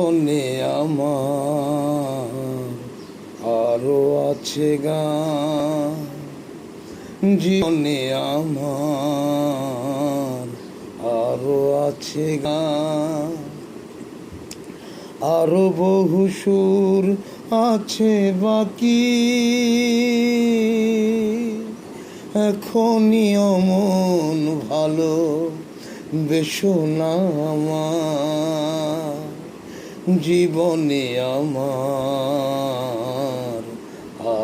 মনে আমার আরো আছে গান, জীবনে আমার আরো আছে গান, আরো বহু সুর আছে বাকি, এখনই অমন ভালো বেশো না আমার, জীবনে আমার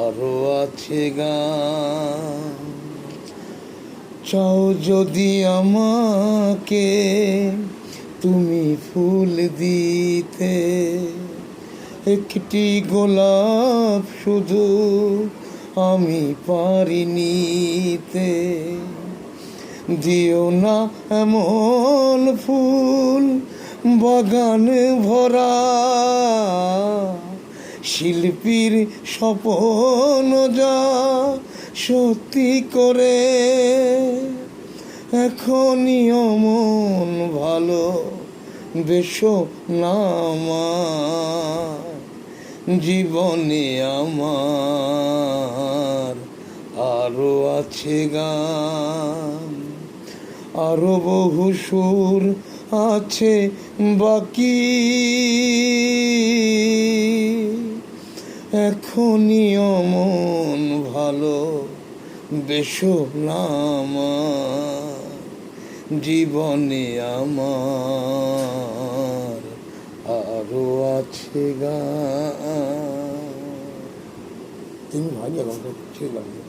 আরো আছে গান। চাও যদি আমাকে তুমি ফুল দিতে, একটি গোলাপ শুধু আমি পারি নিতে, দিও না এমন ফুল বাগান ভরা, শিল্পীর স্বপ্ন যা সত্যি করে, এখনই অমন ভালো বেশো না আমার, জীবনে আমার আরো আছে গান, আরো বহু সুর আছে বাকি, এখনই অমন ভালো বেশো না আমার, জীবনে আমার আরো আছে গান। 听完这个，这个。